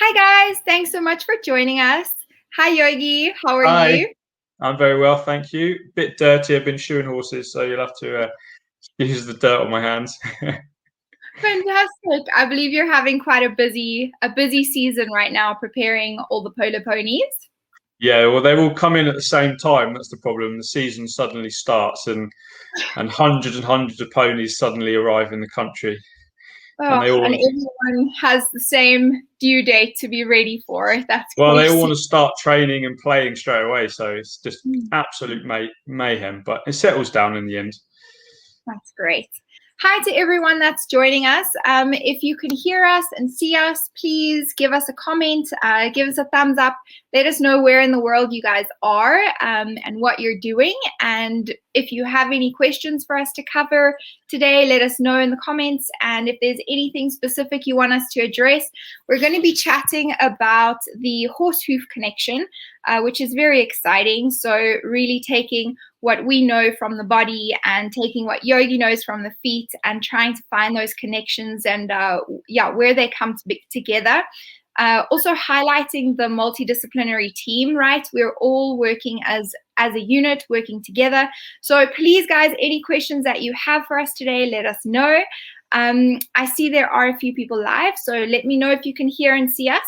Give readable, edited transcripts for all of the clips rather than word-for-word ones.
Hi guys, thanks so much for joining us. Hi Yogi, how are Hi, you? I'm very well, thank you. Bit dirty, I've been shoeing horses, so you'll have to use the dirt on my hands. Fantastic. I believe you're having quite a busy season right now preparing all the polo ponies. Yeah, well, they all come in at the same time. That's the problem. The season suddenly starts, and hundreds of ponies suddenly arrive in the country, and Oh, they all and want, everyone has the same due date to be ready for. That's well, they all want crazy. to start training and playing straight away. So it's just absolute mayhem, but it settles down in the end. That's great. Hi to everyone that's joining us. If you can hear us and see us, please give us a comment, give us a thumbs up. Let us know where in the world you guys are and what you're doing. And if you have any questions for us to cover today, let us know in the comments. And if there's anything specific you want us to address, we're going to be chatting about the horse hoof connection, which is very exciting. So really taking what we know from the body and taking what Yogi knows from the feet and trying to find those connections and where they come together. Also highlighting the multidisciplinary team, right? We're all working as a unit, working together. So please, guys, any questions that you have for us today, let us know. I see there are a few people live, so let me know if you can hear and see us.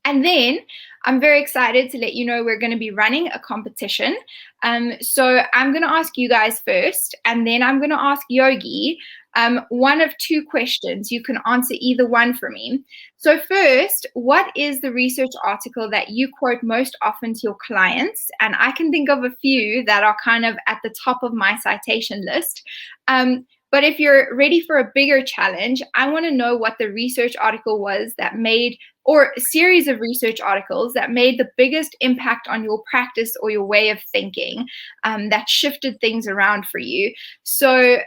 And then I'm very excited to let you know we're going to be running a competition. So I'm going to ask you guys first, and then I'm going to ask Yogi one of two questions. You can answer either one for me. So first, what is the research article that you quote most often to your clients? And I can think of a few that are kind of at the top of my citation list. But if you're ready for a bigger challenge, I want to know what the research article was that made, or a series of research articles that made the biggest impact on your practice or your way of thinking, that shifted things around for you. So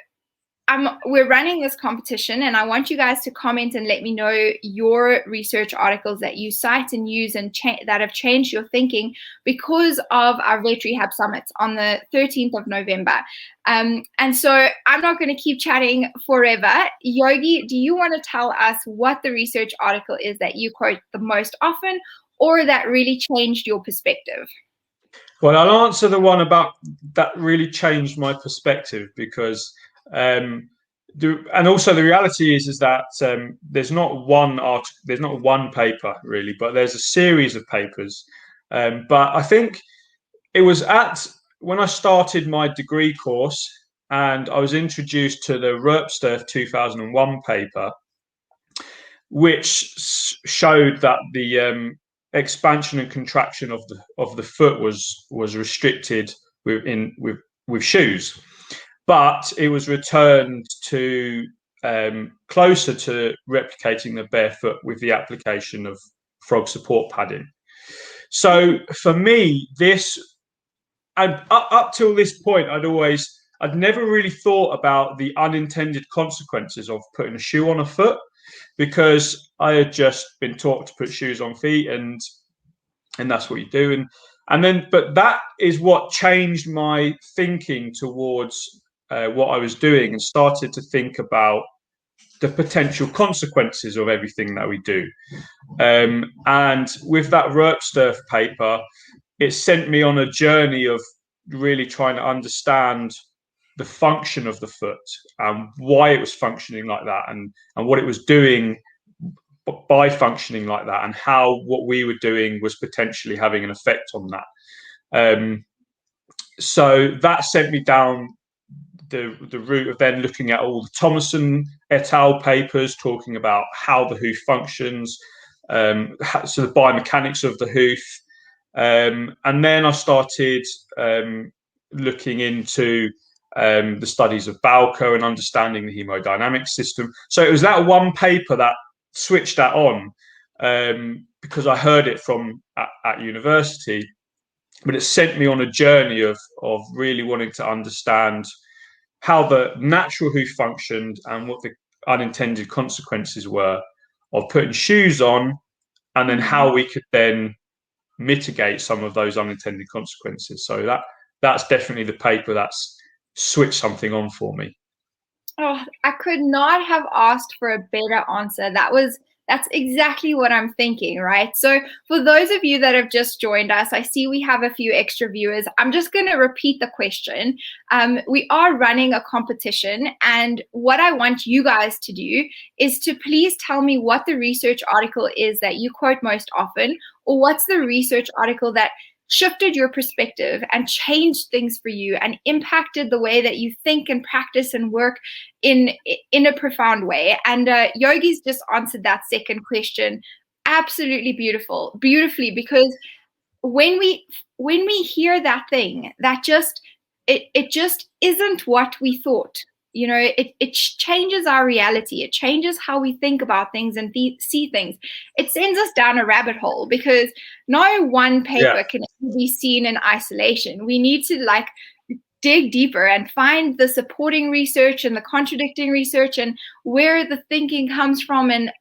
we're running this competition, and I want you guys to comment and let me know your research articles that you cite and use and that have changed your thinking because of our Vet Rehab Summit on the 13th of November. And so I'm not going to keep chatting forever. Yogi, do you want to tell us what the research article is that you quote the most often or that really changed your perspective? Well, I'll answer the one about that really changed my perspective because, and also the reality is that there's not one there's not one paper really, but there's a series of papers. But I think it was when I started my degree course, and I was introduced to the Rupsturf 2001 paper, which showed that the expansion and contraction of the foot was restricted with shoes, but it was returned to closer to replicating the barefoot with the application of frog support padding. So for me, and up till this point, I'd never really thought about the unintended consequences of putting a shoe on a foot, because I had just been taught to put shoes on feet, and that's what you do. But that is what changed my thinking towards what I was doing, and started to think about the potential consequences of everything that we do. And with that Rupsturf paper, it sent me on a journey of really trying to understand the function of the foot and why it was functioning like that, and what it was doing by functioning like that, and how what we were doing was potentially having an effect on that. So that sent me down the route of then looking at all the Thomason et al. Papers talking about how the hoof functions, so the biomechanics of the hoof. And then I started looking into the studies of Bowker and understanding the hemodynamic system. So it was that one paper that switched that on, because I heard it from at university, but it sent me on a journey of really wanting to understand how the natural hoof functioned and what the unintended consequences were of putting shoes on, and then how we could then mitigate some of those unintended consequences. So that's definitely the paper that's switched something on for me. Oh, I could not have asked for a better answer. That was That's exactly what I'm thinking, right? So for those of you that have just joined us, I see we have a few extra viewers. I'm just going to repeat the question. We are running a competition, and what I want you guys to do is to please tell me what the research article is that you quote most often, or what's the research article that shifted your perspective and changed things for you and impacted the way that you think and practice and work in a profound way. And Yogi's just answered that second question absolutely beautifully, because when we hear that thing, that just it just isn't what we thought. It changes our reality. It changes how we think about things and see things. It sends us down a rabbit hole, because no one paper can be seen in isolation. We need to dig deeper and find the supporting research and the contradicting research and where the thinking comes from, and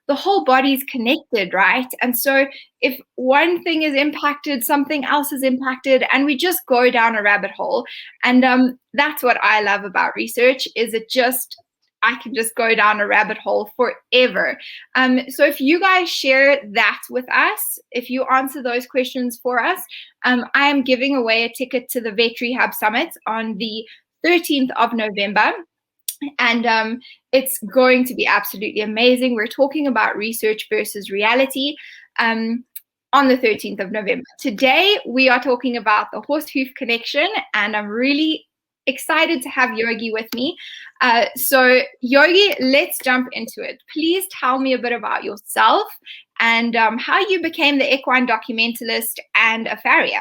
the whole body's connected, right? And so if one thing is impacted, something else is impacted, and we just go down a rabbit hole. And that's what I love about research, is I can just go down a rabbit hole forever. So if you guys share that with us, if you answer those questions for us, I am giving away a ticket to the Vet Rehab Summit on the 13th of November. And it's going to be absolutely amazing. We're talking about research versus reality on the 13th of November. Today, we are talking about the horse hoof connection, and I'm really excited to have Yogi with me. So Yogi, let's jump into it. Please tell me a bit about yourself and how you became the equine documentalist and a farrier.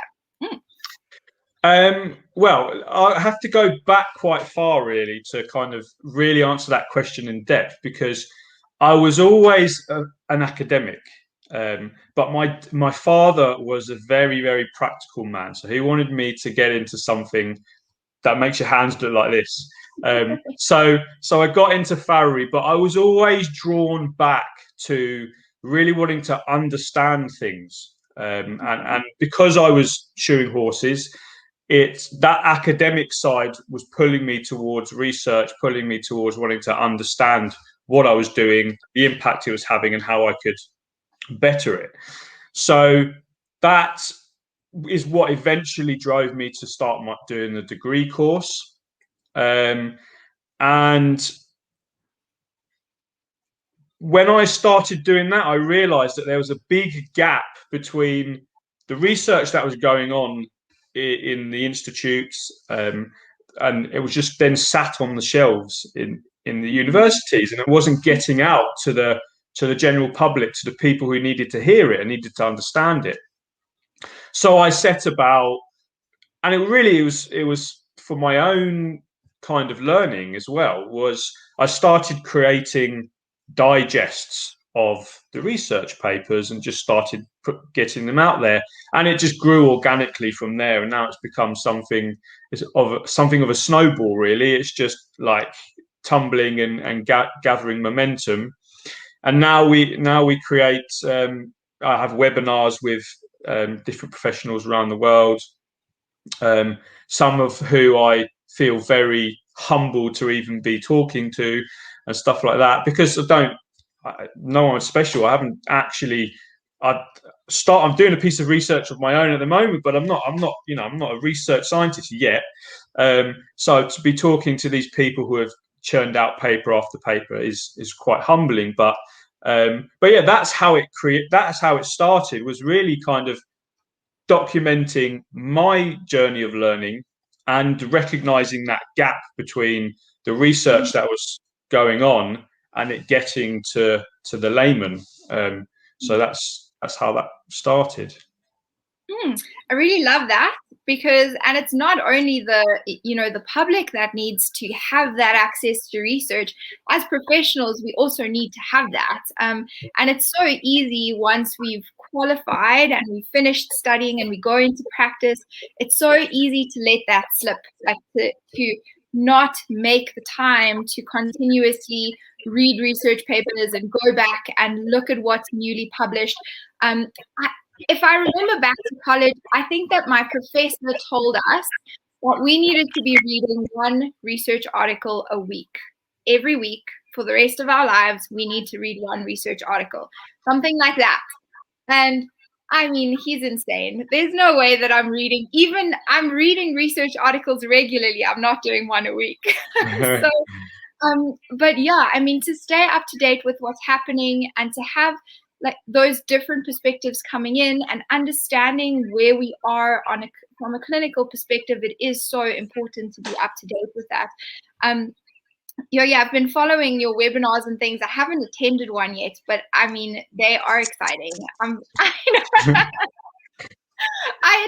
Well, I have to go back quite far, really, to kind of really answer that question in depth, because I was always an academic. But my father was a very, very practical man. So he wanted me to get into something that makes your hands look like this. So I got into farriery, but I was always drawn back to really wanting to understand things. And because I was shoeing horses, that academic side was pulling me towards research, pulling me towards wanting to understand what I was doing, the impact it was having, and how I could better it. So that is what eventually drove me to start doing the degree course. And when I started doing that, I realized that there was a big gap between the research that was going on in the institutes, and it was just then sat on the shelves in the universities, and it wasn't getting out to the general public, to the people who needed to hear it and needed to understand it. So I set about, and it was for my own kind of learning as well, was I started creating digests of the research papers and just started getting them out there, and it just grew organically from there. And now it's become something of a snowball, really. It's just like tumbling and gathering momentum. And now we create I have webinars with different professionals around the world, some of who I feel very humbled to even be talking to and stuff like that, because no one's special. I haven't actually. I'm doing a piece of research of my own at the moment, but I'm not a research scientist yet. So to be talking to these people who have churned out paper after paper is quite humbling. But yeah, that's how it started. Was really kind of documenting my journey of learning and recognizing that gap between the research that was going on and it getting to the layman. So that's how that started. I really love that, and it's not only the public that needs to have that access to research. As professionals, we also need to have that. And it's so easy once we've qualified and we've finished studying and we go into practice. It's so easy to let that slip, to not make the time to continuously read research papers and go back and look at what's newly published. If I remember back to college, I think that my professor told us that we needed to be reading one research article a week, every week for the rest of our lives, we need to read one research article, something like that. And I mean, he's insane. There's no way that I'm reading research articles regularly. I'm not doing one a week. So, but yeah, I mean, to stay up to date with what's happening and to have like those different perspectives coming in and understanding where we are from a clinical perspective, it is so important to be up to date with that. Yogi, I've been following your webinars and things. I haven't attended one yet, but I mean, they are exciting. I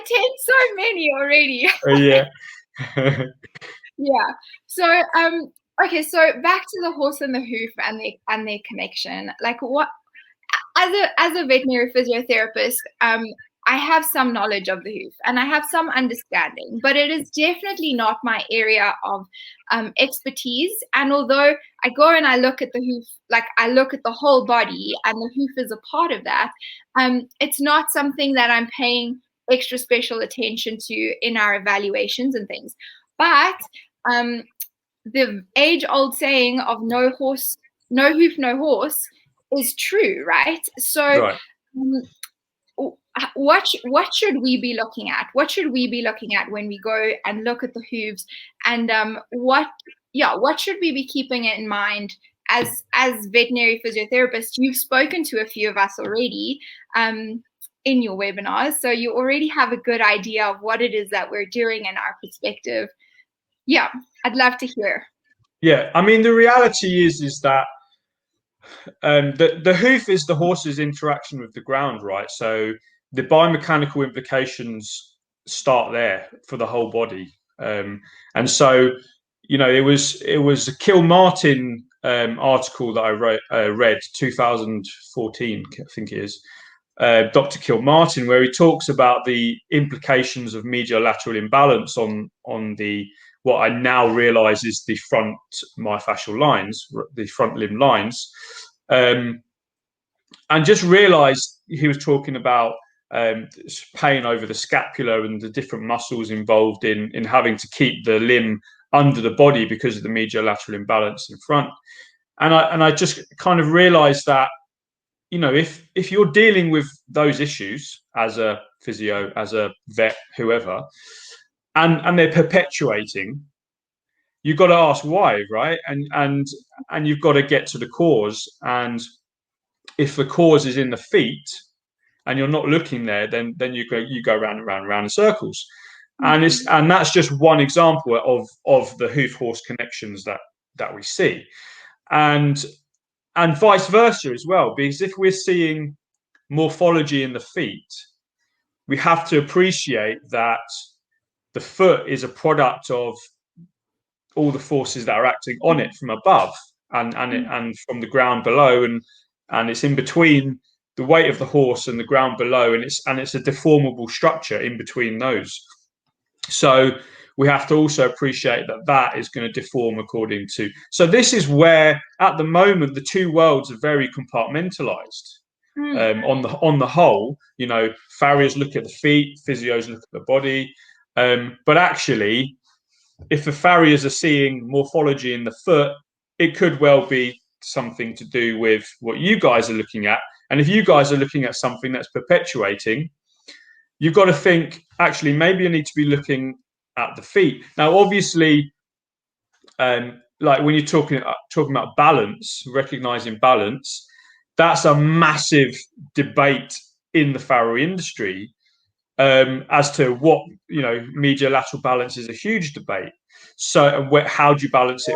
attend so many already. Yeah. Yeah. So, okay. So back to the horse and the hoof and their connection. Like, what as a veterinary physiotherapist, I have some knowledge of the hoof and I have some understanding, but it is definitely not my area of expertise. And although I go and I look at the hoof, like I look at the whole body and the hoof is a part of that, it's not something that I'm paying extra special attention to in our evaluations and things. But the age-old saying of no hoof, no horse is true, right? So Right. What should we be looking at? What should we be looking at when we go and look at the hooves? And what should we be keeping in mind as veterinary physiotherapists? You've spoken to a few of us already in your webinars, so you already have a good idea of what it is that we're doing in our perspective. Yeah, I'd love to hear. Yeah, I mean, the reality is that the hoof is the horse's interaction with the ground, right? So the biomechanical implications start there for the whole body, and so it was a Kilmartin article that I read 2014, I think it is. Dr. Kilmartin, where he talks about the implications of medial lateral imbalance on the what I now realise is the front myofascial lines, the front limb lines, and just realised he was talking about pain over the scapula and the different muscles involved in having to keep the limb under the body because of the medial lateral imbalance in front. And I just kind of realised that, if you're dealing with those issues as a physio, as a vet, whoever, and they're perpetuating, you've got to ask why, right? And you've got to get to the cause. And if the cause is in the feet and you're not looking there, then you go round and round and round in circles. And that's just one example of the hoof horse connections that we see. And vice versa as well, because if we're seeing morphology in the feet, we have to appreciate that the foot is a product of all the forces that are acting on it from above and from the ground below, and it's in between the weight of the horse and the ground below, and it's a deformable structure in between those. So we have to also appreciate that is going to deform according to. So this is where, at the moment, the two worlds are very compartmentalized. On the whole, farriers look at the feet, physios look at the body, but actually, if the farriers are seeing morphology in the foot, it could well be something to do with what you guys are looking at. And if you guys are looking at something that's perpetuating, you've got to think, actually, maybe you need to be looking at the feet. Now, obviously, like when you're talking about balance, recognizing balance, that's a massive debate in the farrier industry. As to what, medial lateral balance is a huge debate. So how do you balance it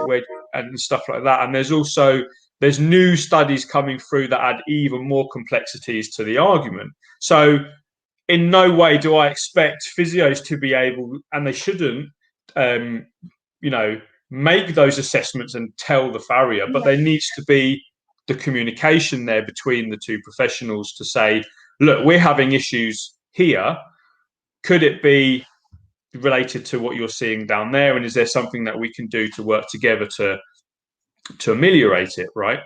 and stuff like that? And there's new studies coming through that add even more complexities to the argument. So in no way do I expect physios to be able, and they shouldn't, make those assessments and tell the farrier, but there needs to be the communication there between the two professionals to say, look, we're having issues here. Could it be related to what you're seeing down there? And is there something that we can do to work together to ameliorate it, right?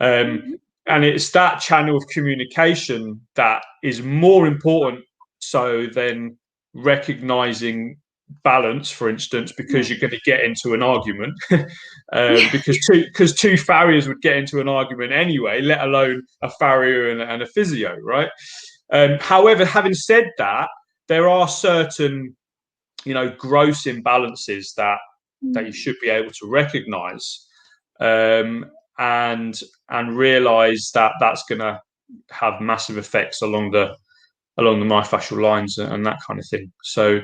And it's that channel of communication that is more important so than recognizing balance, for instance, because you're going to get into an argument, because two farriers would get into an argument anyway, let alone a farrier and a physio, right? However, having said that, there are certain, gross imbalances that you should be able to recognize, and realize that that's going to have massive effects along the myofascial lines and that kind of thing. So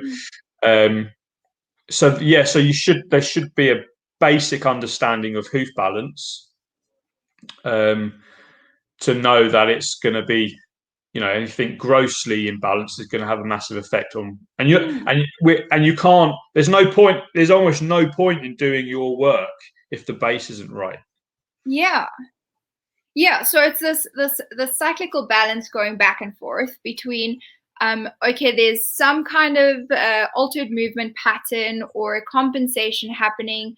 so there should be a basic understanding of hoof balance, to know that it's going to be, anything grossly imbalanced is going to have a massive effect on, and you can't. There's no point. There's almost no point in doing your work if the base isn't right. Yeah, so it's the cyclical balance going back and forth between, okay, there's some kind of altered movement pattern or compensation happening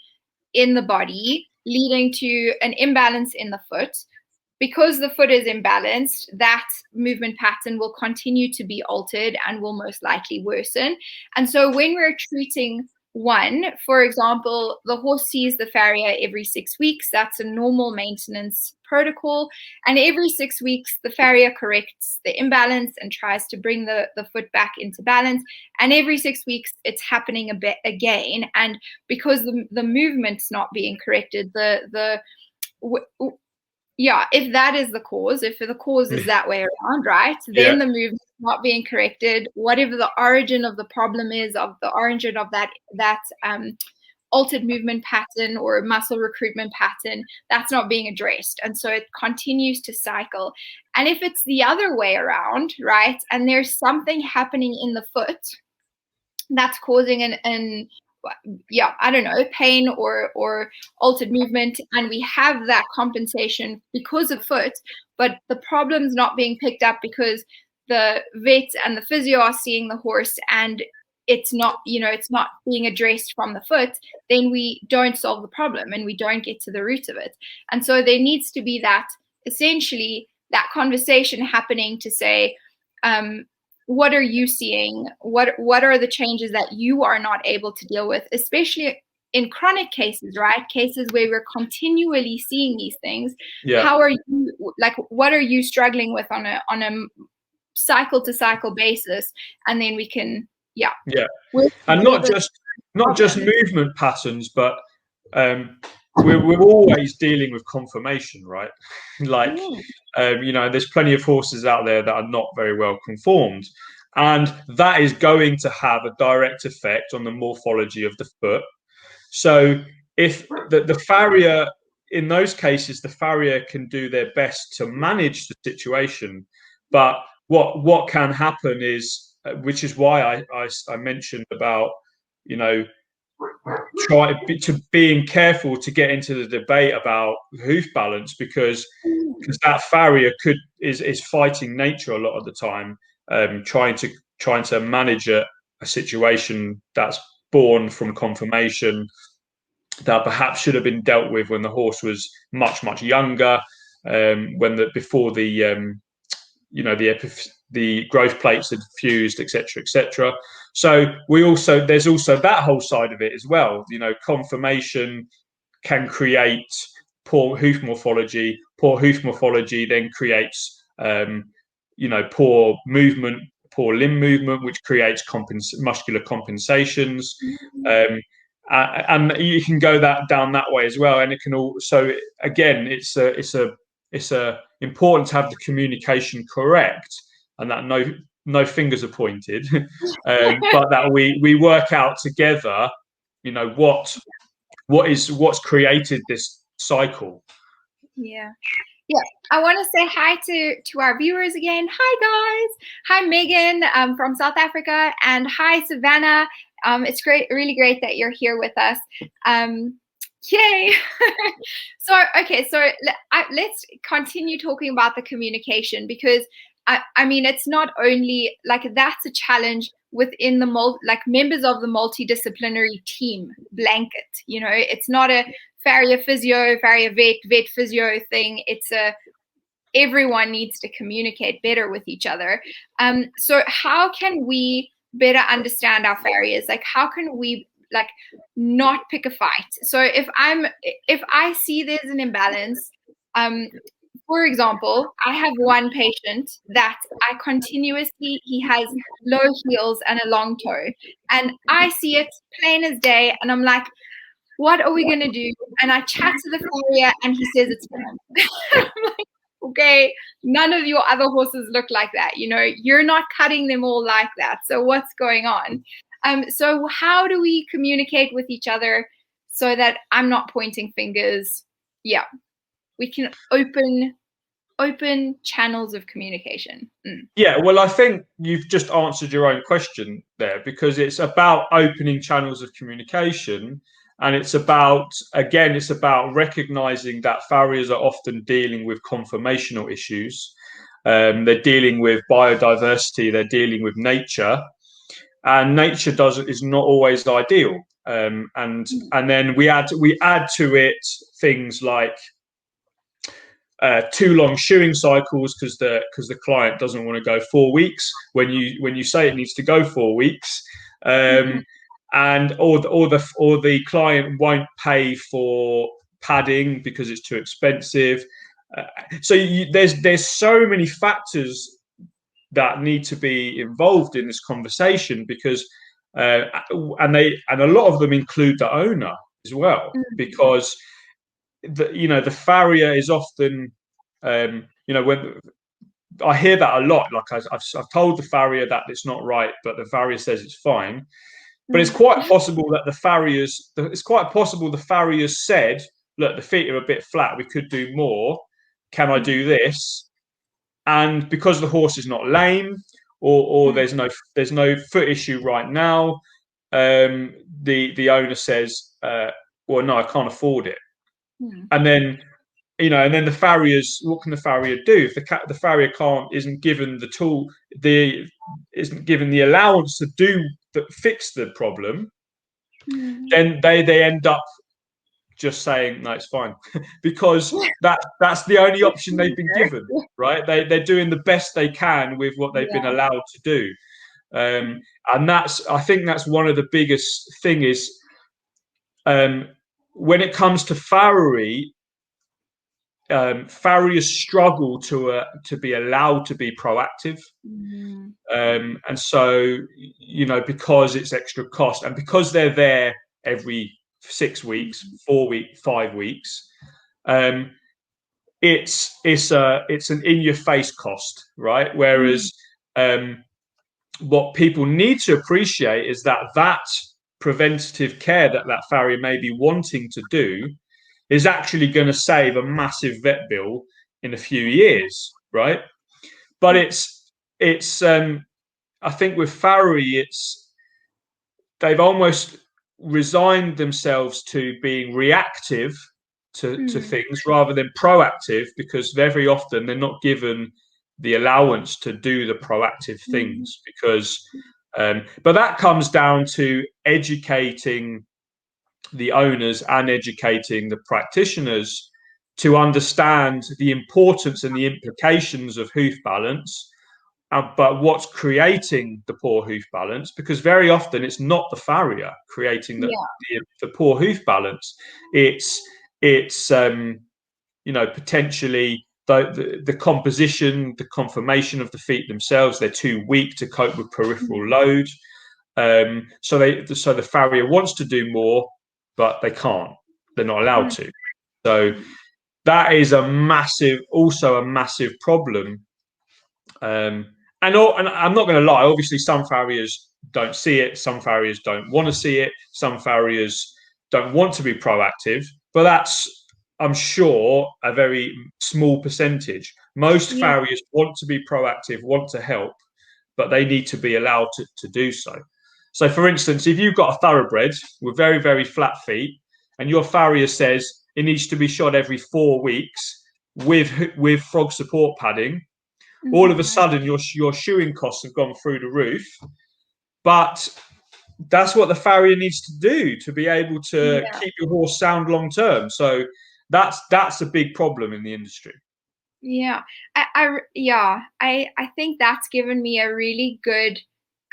in the body, leading to an imbalance in the foot. Because the foot is imbalanced, that movement pattern will continue to be altered and will most likely worsen. And so when we're treating one, for example, the horse sees the farrier every 6 weeks. That's a normal maintenance protocol. And every 6 weeks, the farrier corrects the imbalance and tries to bring the foot back into balance. And every 6 weeks, it's happening a bit again. And because the movement's not being corrected, if that is the cause, if the cause is that way around, right, then the movement's not being corrected, whatever the origin of the problem is, of the origin of that altered movement pattern or muscle recruitment pattern, that's not being addressed. And so it continues to cycle. And if it's the other way around, right, and there's something happening in the foot that's causing pain or altered movement, and we have that compensation because of foot, but the problem's not being picked up because the vet and the physio are seeing the horse and it's not being addressed from the foot, then we don't solve the problem and we don't get to the root of it. And so there needs to be that, essentially, that conversation happening to say, what are you seeing? What are the changes that you are not able to deal with, especially in chronic cases, right? Cases where we're continually seeing these things. How are you, what are you struggling with on a cycle to cycle basis? And then we can, and not just movement patterns, but we're always dealing with conformation, right? There's plenty of horses out there that are not very well conformed, and that is going to have a direct effect on the morphology of the foot. So if the farrier, in those cases, the farrier can do their best to manage the situation, but what can happen is, which is why I mentioned about, being careful to get into the debate about hoof balance, because that farrier is fighting nature a lot of the time, trying to manage a situation that's born from conformation that perhaps should have been dealt with when the horse was much younger, before the growth plates had fused, etc. So there's also that whole side of it as well. Conformation can create poor hoof morphology. Poor hoof morphology then creates poor movement, poor limb movement, which creates muscular compensations. And you can go down that way as well. And it can also, again, it's important to have the communication correct, and that no fingers are pointed, but that we work out together, what's created this cycle. I want to say hi to our viewers again. Hi guys. Hi Megan from South Africa, and hi Savannah. It's really great that you're here with us. Yay. So let's continue talking about the communication, because I mean, it's not only that's a challenge within the members of the multidisciplinary team blanket. It's not a farrier physio, farrier vet physio thing. It's everyone needs to communicate better with each other. So how can we better understand our farriers. Like, how can we like not pick a fight? So if I see there's an imbalance, for example, I have one patient that he has low heels and a long toe, and I see it plain as day, and I'm like, what are we going to do? And I chat to the farrier, and he says it's fine. I'm like, okay, none of your other horses look like that. You know, you're not cutting them all like that. So what's going on? So how do we communicate with each other so that I'm not pointing fingers? Yeah, we can open channels of communication. Yeah, well, I think you've just answered your own question there, because it's about opening channels of communication, and it's about recognizing that farriers are often dealing with conformational issues. They're dealing with biodiversity, they're dealing with nature, and nature is not always ideal. And then we add to it things like too long shoeing cycles, because the client doesn't want to go 4 weeks when you say it needs to go 4 weeks, and or the client won't pay for padding because it's too expensive. So there's so many factors that need to be involved in this conversation, because and a lot of them include the owner as well, because the farrier is often, when I hear that a lot, like I've told the farrier that it's not right, but the farrier says it's fine. But it's quite possible that the farriers said, look, the feet are a bit flat, we could do more, can I do this? And because the horse is not lame, or there's no foot issue right now, the owner says, well, no, I can't afford it. And then the farriers, what can the farrier do if the farrier isn't given the tool, isn't given the allowance to fix the problem? Then they end up just saying, no, it's fine, because that's the only option they've been given, right? They're doing the best they can with what they've been allowed to do. And I think that's one of the biggest thing is, when it comes to farriery, farriers struggle to be allowed to be proactive, and so because it's extra cost, and because they're there every 6 weeks, 4 weeks, 5 weeks, it's an in-your-face cost, right? Whereas what people need to appreciate is that preventative care that farrier may be wanting to do is actually going to save a massive vet bill in a few years, right? But I think with farriery, they've almost resigned themselves to being reactive to things rather than proactive, because very often they're not given the allowance to do the proactive things, because but that comes down to educating the owners and educating the practitioners to understand the importance and the implications of hoof balance, but what's creating the poor hoof balance, because very often it's not the farrier creating the poor hoof balance. It's potentially the composition, the conformation of the feet themselves. They're too weak to cope with peripheral load. So the farrier wants to do more, but they can't. They're not allowed to. So that is also a massive problem. And I'm not going to lie. Obviously, some farriers don't see it. Some farriers don't want to see it. Some farriers don't want to be proactive. But that's, I'm sure, a very small percentage. Most farriers want to be proactive, want to help, but they need to be allowed to do so. So, for instance, if you've got a thoroughbred with very, very flat feet, and your farrier says it needs to be shod every 4 weeks with frog support padding, all of a sudden your shoeing costs have gone through the roof. But that's what the farrier needs to do to be able to keep your horse sound long term. So that's a big problem in the industry. I think that's given me a really good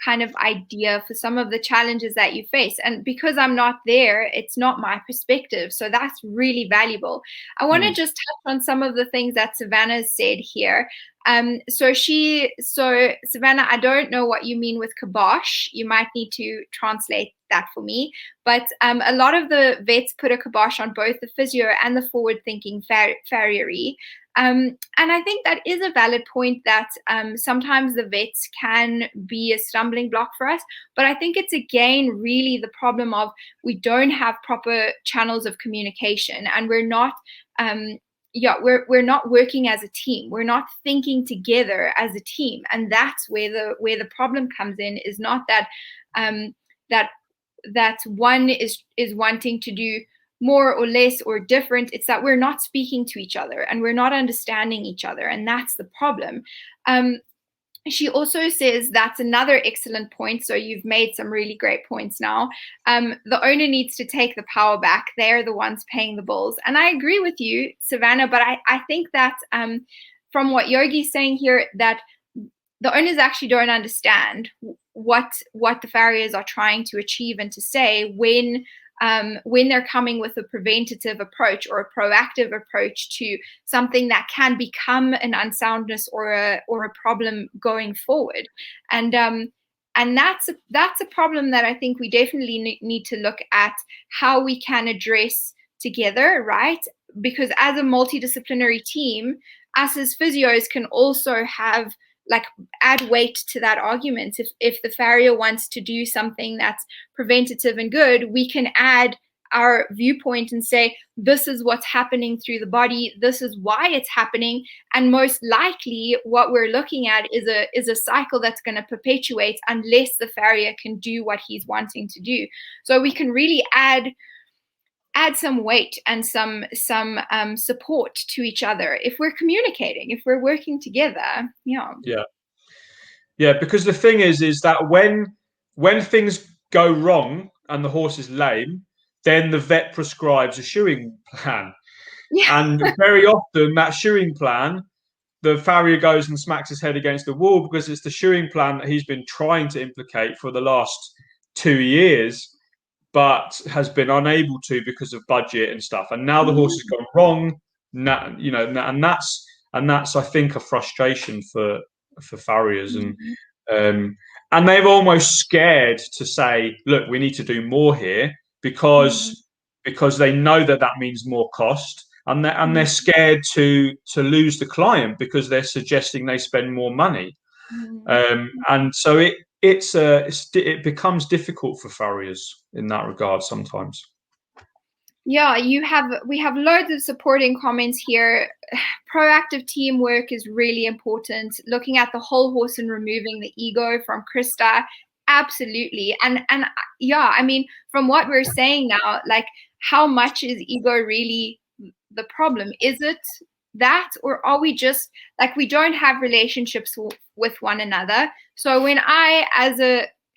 kind of idea for some of the challenges that you face. And because I'm not there, it's not my perspective. So that's really valuable. I want to just touch on some of the things that Savannah said here. So Savannah, I don't know what you mean with kibosh. You might need to translate that for me. But a lot of the vets put a kibosh on both the physio and the forward-thinking farriery. And I think that is a valid point, that sometimes the vets can be a stumbling block for us. But I think it's, again, really the problem of we don't have proper channels of communication, and we're not we're not working as a team. We're not thinking together as a team. And that's where the problem comes in, is not that that one is wanting to do more or less or different. It's that we're not speaking to each other and we're not understanding each other. And that's the problem. She also says that's another excellent point. So you've made some really great points now. The owner needs to take the power back. They're the ones paying the bills. And I agree with you, Savannah, but I think that from what Yogi's saying here, that the owners actually don't understand what the farriers are trying to achieve and to say when they're coming with a preventative approach or a proactive approach to something that can become an unsoundness or a problem going forward. And that's a problem that I think we definitely need to look at how we can address together, right? Because as a multidisciplinary team, us as physios can also have, like, add weight to that argument. If the farrier wants to do something that's preventative and good, we can add our viewpoint and say, this is what's happening through the body, this is why it's happening, and most likely what we're looking at is a cycle that's going to perpetuate unless the farrier can do what he's wanting to do. So we can really add some weight and some support to each other if we're communicating, if we're working together. Because the thing is that when things go wrong and the horse is lame, then the vet prescribes a shoeing plan. And very often that shoeing plan, the farrier goes and smacks his head against the wall because it's the shoeing plan that he's been trying to implicate for the last 2 years, but has been unable to because of budget and stuff. And now the horse has gone wrong. And that's I think a frustration for farriers, and they're almost scared to say, look, we need to do more here because they know that means more cost, and they're scared to lose the client because they're suggesting they spend more money, and so it becomes difficult for farriers in that regard sometimes. Yeah, we have loads of supporting comments here. Proactive teamwork is really important. Looking at the whole horse and removing the ego from Krista, absolutely. And yeah, I mean, from what we're saying now, like, how much is ego really the problem? Is it that, or are we just like, we don't have relationships with one another? So when I,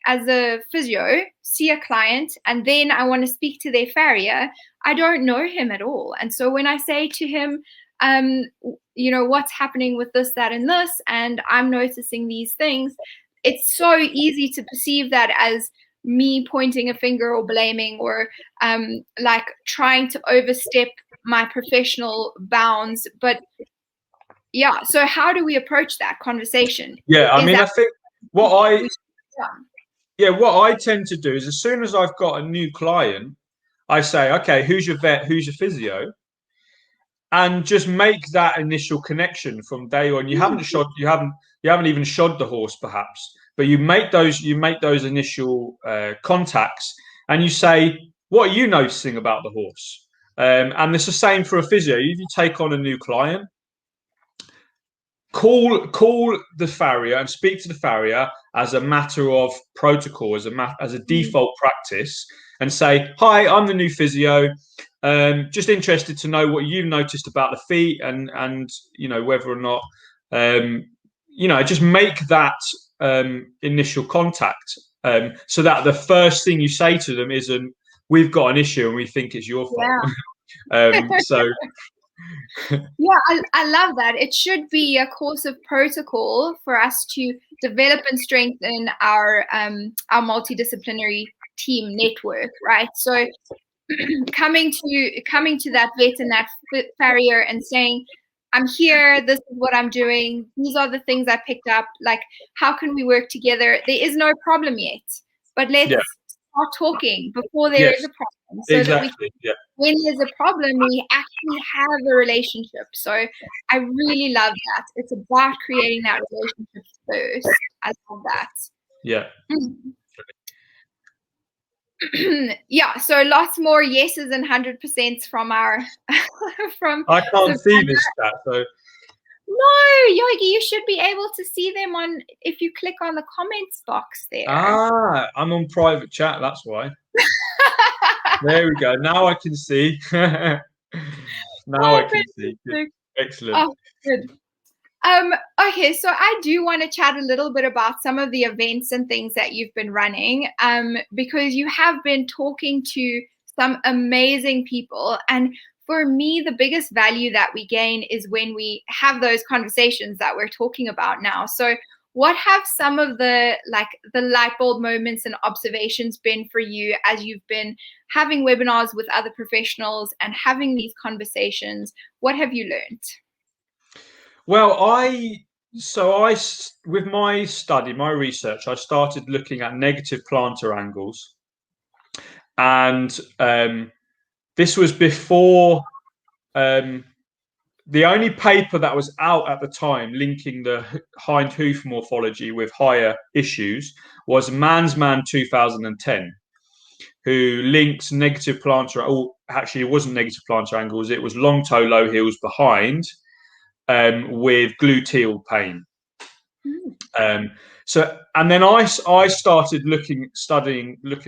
as a physio, see a client and then I want to speak to their farrier, I don't know him at all. And so when I say to him, what's happening with this, that, and this, and I'm noticing these things, it's so easy to perceive that as me pointing a finger or blaming or like trying to overstep my professional bounds. But yeah, so how do we approach that conversation? I think what I tend to do is, as soon as I've got a new client, I say, okay, who's your vet, who's your physio, and just make that initial connection from day one. You haven't even shod the horse, perhaps, but you make those initial contacts, and you say, what are you noticing about the horse? And it's the same for a physio. If you take on a new client, call the farrier and speak to the farrier as a matter of protocol, as a default practice, and say, hi, I'm the new physio, just interested to know what you've noticed about the feet, and whether or not just make that initial contact, so that the first thing you say to them isn't, we've got an issue and we think it's your fault. Yeah, I love that. It should be a course of protocol for us to develop and strengthen our multidisciplinary team network, right? So coming to that vet and that farrier and saying, I'm here, this is what I'm doing, these are the things I picked up, like, how can we work together? There is no problem yet, but let's Yeah. start talking before there is Yes. a problem, so that we, Exactly. Yeah. when there's a problem, we actually have a relationship. So I really love that. It's about creating that relationship first. I love that. Yeah. Yeah, so lots more yeses and 100% from our from I can't see Savannah. this stat, so No, Yogi, you should be able to see them on if you click on the comments box there. I'm on private chat. That's why. There we go. Now I can see. Now I Oh, can see. Good. fantastic. Excellent. Oh, good. Okay, so I do want to chat a little bit about some of the events and things that you've been running, because you have been talking to some amazing people. And for me, the biggest value that we gain is when we have those conversations that we're talking about now. So what have some of the light bulb moments and observations been for you as you've been having webinars with other professionals and having these conversations? What have you learned? Well, with my study, my research, I started looking at negative plantar angles, and this was before the only paper that was out at the time linking the hind hoof morphology with higher issues was Mansman 2010, who linked negative plantar. Oh, actually, it wasn't negative plantar angles; it was long toe, low heels behind, with gluteal pain. And then I started looking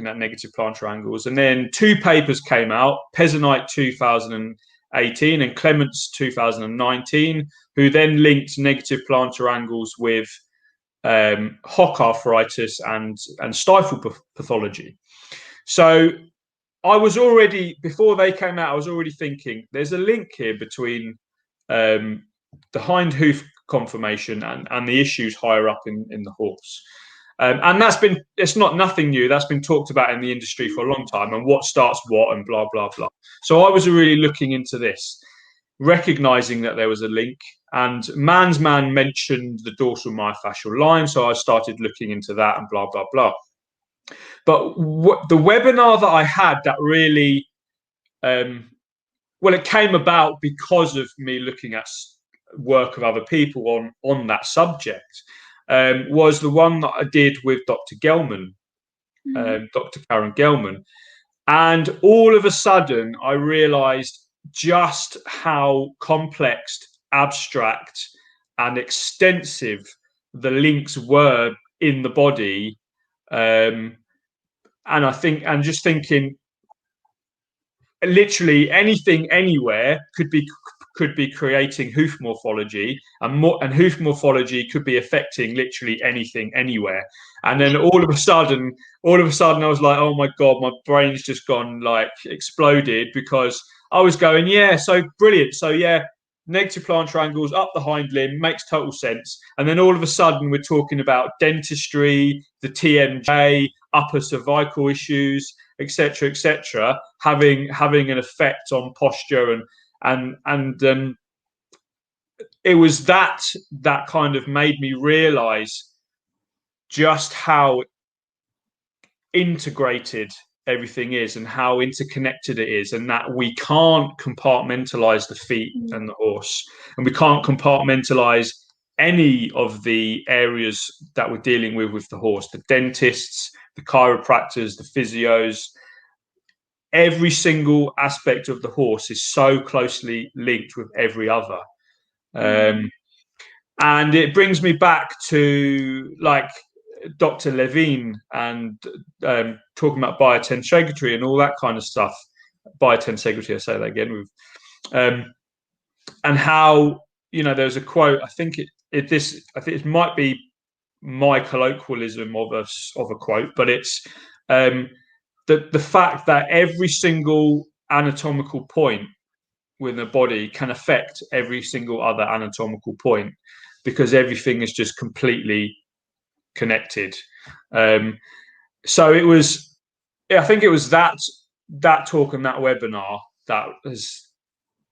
at negative plantar angles, and then two papers came out: Pezzanite 2018 and Clements 2019, who then linked negative plantar angles with hock arthritis and stifle pathology. So I was already, before they came out, I was already thinking there's a link here between the hind hoof conformation and the issues higher up in the horse. And it's not nothing new. That's been talked about in the industry for a long time, and what starts what and blah, blah, blah. So I was really looking into this, recognizing that there was a link. And Mansman mentioned the dorsal myofascial line. So I started looking into that and blah, blah, blah. But the webinar that I had that really, it came about because of me looking at work of other people on that subject, was the one that I did with Dr. Gelman, Dr. Karen Gelman. And all of a sudden, I realized just how complex, abstract, and extensive the links were in the body. And just thinking, literally anything anywhere could be creating hoof morphology, and hoof morphology could be affecting literally anything anywhere. And then all of a sudden I was like, oh my god, my brain's just gone, like, exploded, because I was going, yeah, so brilliant, so yeah, negative plantar angles up the hind limb makes total sense. And then all of a sudden we're talking about dentistry, the TMJ, upper cervical issues, etc., having an effect on posture, and it was that kind of made me realize just how integrated everything is and how interconnected it is, and that we can't compartmentalize the feet and the horse, and we can't compartmentalize any of the areas that we're dealing with the horse, the dentists, the chiropractors, the physios. Every single aspect of the horse is so closely linked with every other. And it brings me back to, like, Dr. Levine and talking about biotensegrity and all that kind of stuff. Biotensegrity, I say that again, with and how, there's a quote. I think it might be my colloquialism of a quote, but it's the fact that every single anatomical point within the body can affect every single other anatomical point, because everything is just completely connected. So it was, I think it was that talk and that webinar that was,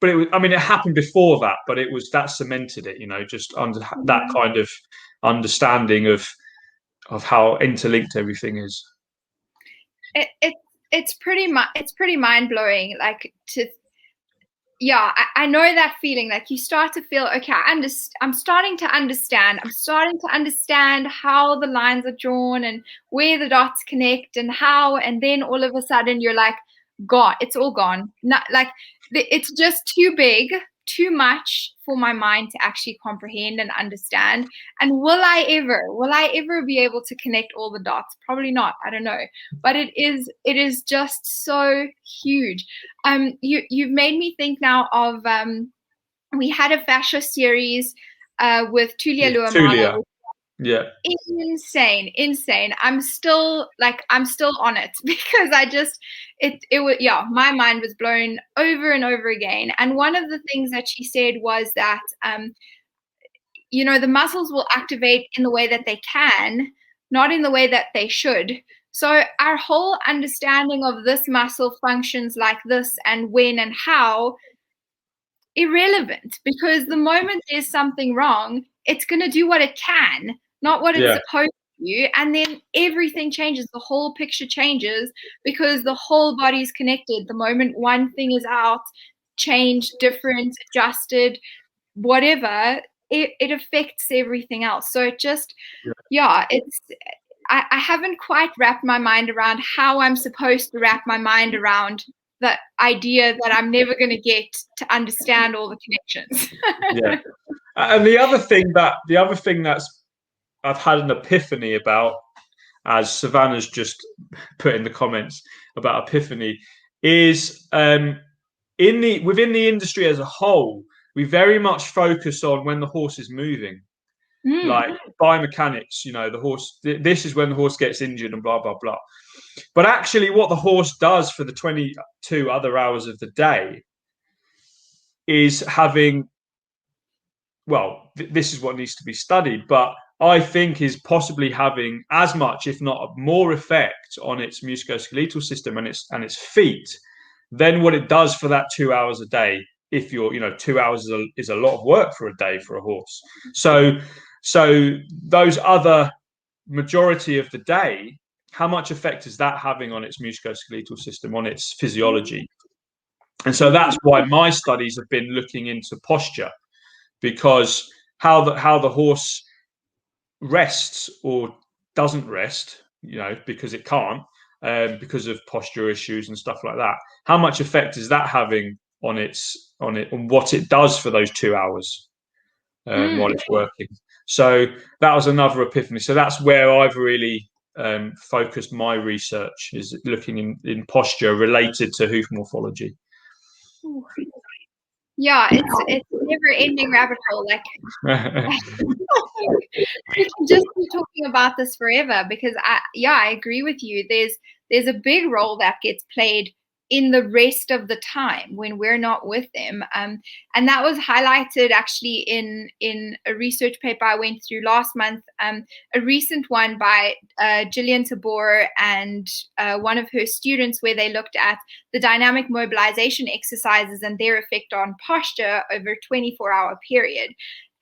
but it was, I mean, it happened before that, but it was that cemented it, just under that kind of understanding of how interlinked everything is. It's pretty mind blowing. Like I know that feeling. Like you start to feel, okay, I'm starting to understand. I'm starting to understand how the lines are drawn and where the dots connect and how, and then all of a sudden you're like, gone. It's all gone. Not like it's just too big, too much for my mind to actually comprehend and understand. And will I ever be able to connect all the dots? Probably not. I don't know. But it is just so huge. You've made me think now of we had a fascia series with Tulia Luamala. Yeah. Insane. I'm still on it because my mind was blown over and over again. And one of the things that she said was that the muscles will activate in the way that they can, not in the way that they should. So our whole understanding of this muscle functions like this and when and how, irrelevant, because the moment there's something wrong, it's going to do what it can, not what it's supposed to. And then everything changes. The whole picture changes because the whole body's connected. The moment one thing is out, changed, different, adjusted, whatever, it affects everything else. So it just, I haven't quite wrapped my mind around how I'm supposed to wrap my mind around the idea that I'm never going to get to understand all the connections. Yeah. And the other thing that's I've had an epiphany about, as Savannah's just put in the comments about epiphany, is within the industry as a whole, we very much focus on when the horse is moving. Like biomechanics, the horse, this is when the horse gets injured and blah, blah, blah. But actually what the horse does for the 22 other hours of the day is having, this is what needs to be studied, but I think is possibly having as much, if not more effect on its musculoskeletal system and its feet than what it does for that 2 hours a day. If you're, 2 hours is a lot of work for a day for a horse. So those other majority of the day, how much effect is that having on its musculoskeletal system, on its physiology? And so that's why my studies have been looking into posture, because how the horse rests or doesn't rest, because it can't, because of posture issues and stuff like that. How much effect is that having on what it does for those 2 hours while it's working? So that was another epiphany. So that's where I've really focused my research, is looking in posture related to hoof morphology. Yeah, it's a never-ending rabbit hole. Like we can just be talking about this forever, because I agree with you. There's a big role that gets played in the rest of the time when we're not with them. And that was highlighted actually in a research paper I went through last month, a recent one by Gillian Tabor and one of her students, where they looked at the dynamic mobilization exercises and their effect on posture over a 24-hour period.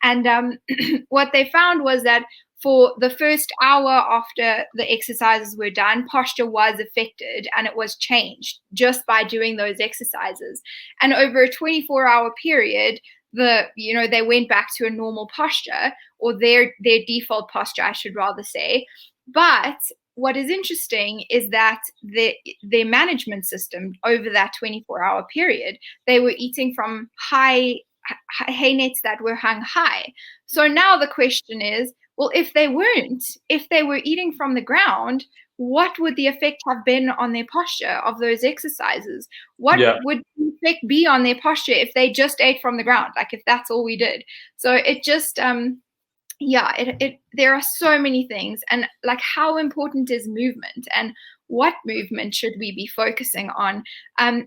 And what they found was that for the first hour after the exercises were done, posture was affected and it was changed just by doing those exercises. And over a 24-hour period, they went back to a normal posture, or their default posture, I should rather say. But what is interesting is that their management system over that 24-hour period, they were eating from hay nets that were hung high. So now the question is, well, if they were eating from the ground, what would the effect have been on their posture of those exercises? What would the effect be on their posture if they just ate from the ground, like if that's all we did? So it just, there are so many things. And like, how important is movement? And what movement should we be focusing on?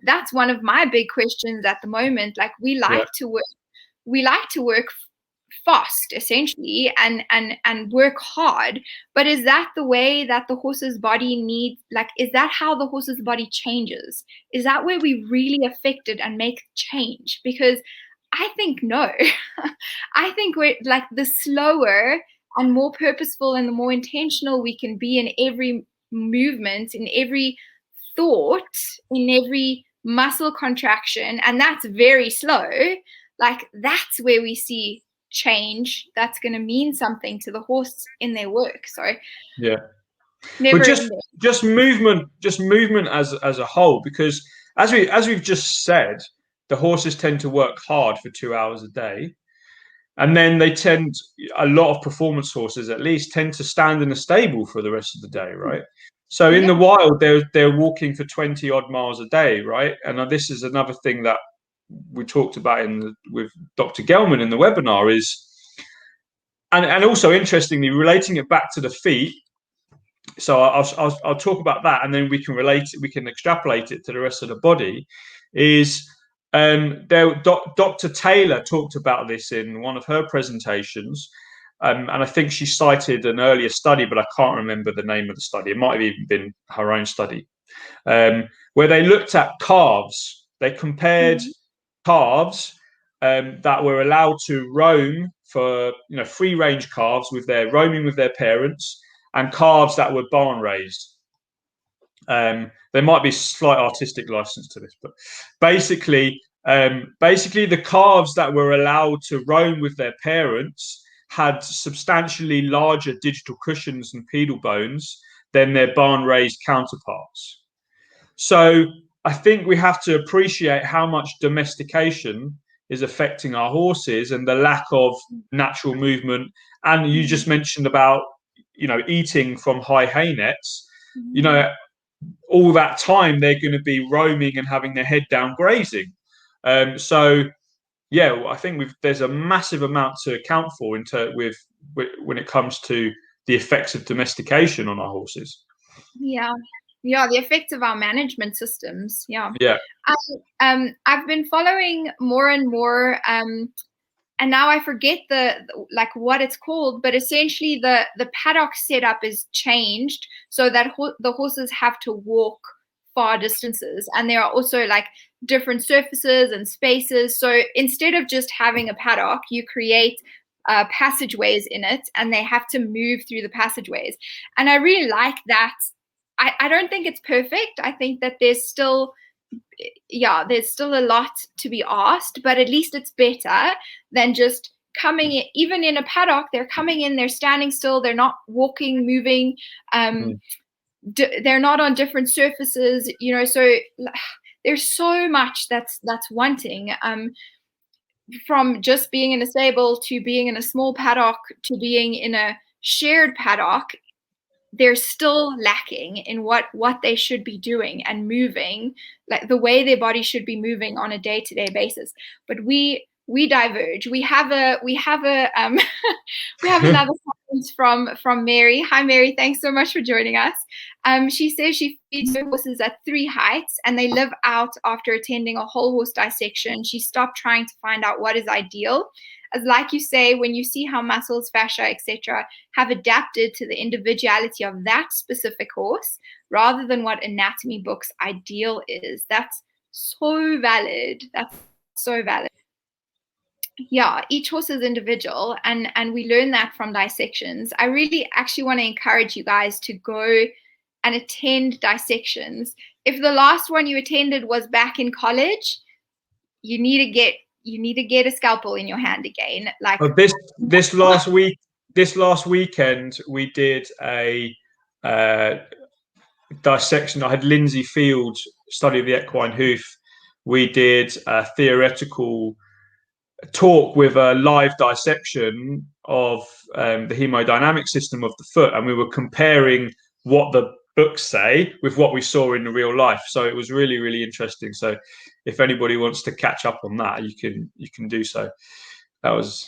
That's one of my big questions at the moment. Like, we like to work fast, essentially, and work hard, but is that the way that the horse's body needs, like, is that how the horse's body changes? Is that where we really affect it and make change? Because I think no. I think we're like, the slower and more purposeful and the more intentional we can be in every movement, in every thought, in every muscle contraction, and that's very slow, like, that's where we see change that's going to mean something to the horse in their work. So yeah, never but ending. just movement as a whole, because as we've just said, the horses tend to work hard for 2 hours a day, and then they tend, a lot of performance horses at least, tend to stand in a stable for the rest of the day, right? So in Yeah. the wild, they're walking for 20 odd miles a day, right? And this is another thing that we talked about with Dr. Gelman in the webinar, is, and also interestingly, relating it back to the feet. So I'll talk about that, and then we can extrapolate it to the rest of the body. Is Dr. Taylor talked about this in one of her presentations, and I think she cited an earlier study, but I can't remember the name of the study. It might have even been her own study, where they looked at calves. They compared calves that were allowed to roam for, free range calves roaming with their parents, and calves that were barn raised. There might be slight artistic license to this, but basically the calves that were allowed to roam with their parents had substantially larger digital cushions and pedal bones than their barn raised counterparts. So I think we have to appreciate how much domestication is affecting our horses, and the lack of natural movement. And you just mentioned about, eating from high hay nets. All that time they're going to be roaming and having their head down grazing. So yeah, I think there's a massive amount to account for when it comes to the effects of domestication on our horses. Yeah, the effects of our management systems. Yeah. I've been following more and more, and now I forget like what it's called, but essentially the paddock setup is changed so that the horses have to walk far distances, and there are also like different surfaces and spaces. So instead of just having a paddock, you create passageways in it, and they have to move through the passageways. And I really like that. I don't think it's perfect. I think that there's still a lot to be asked, but at least it's better than just coming in. Even in a paddock, they're coming in, they're standing still, they're not walking, moving, they're not on different surfaces, so there's so much that's wanting, from just being in a stable to being in a small paddock to being in a shared paddock. They're still lacking in what they should be doing and moving, like the way their body should be moving on a day-to-day basis. But we diverge. We have another comment from Mary. Hi Mary, thanks so much for joining us. She says she feeds her horses at 3 heights, and they live out after attending a whole horse dissection. She stopped trying to find out what is ideal, as, like you say, when you see how muscles, fascia, etc. have adapted to the individuality of that specific horse, rather than what anatomy books ideal is. That's so valid. Yeah, each horse is individual, and we learn that from dissections. I really actually want to encourage you guys to go and attend dissections. If the last one you attended was back in college, you need to get a scalpel in your hand again. Like, this last weekend we did a dissection. I had Lindsay Field study of the equine hoof. We did a theoretical talk with a live dissection of the hemodynamic system of the foot, and we were comparing what the books say with what we saw in the real life. So it was really, really interesting. So if anybody wants to catch up on that, you can do so. That was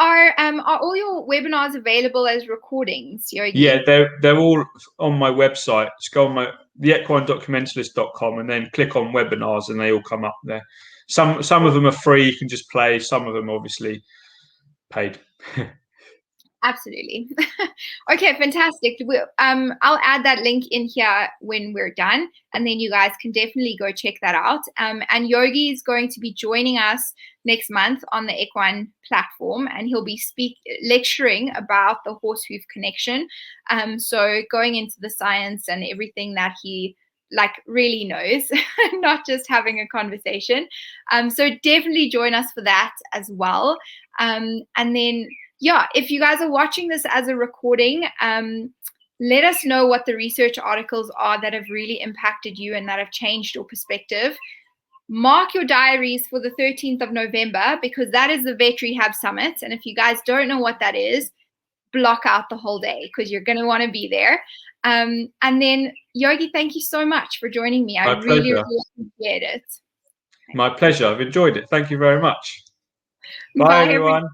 Are all your webinars available as recordings, Yogi? Yeah, they're all on my website. Just go on the equinedocumentalist.com and then click on webinars, and they all come up there. Some of them are free, you can just play. Some of them obviously paid. Absolutely. Okay, fantastic. I'll add that link in here when we're done, and then you guys can definitely go check that out. And Yogi is going to be joining us next month on the Equine platform, and he'll be lecturing about the horse hoof connection. So going into the science and everything that he really knows, not just having a conversation. So definitely join us for that as well. And then, yeah, if you guys are watching this as a recording, let us know what the research articles are that have really impacted you and that have changed your perspective. Mark your diaries for the 13th of November, because that is the Vet Rehab Summit. And if you guys don't know what that is, block out the whole day, because you're going to want to be there. And then, Yogi, thank you so much for joining me. I really appreciate it. My pleasure. I've enjoyed it. Thank you very much. Bye everyone.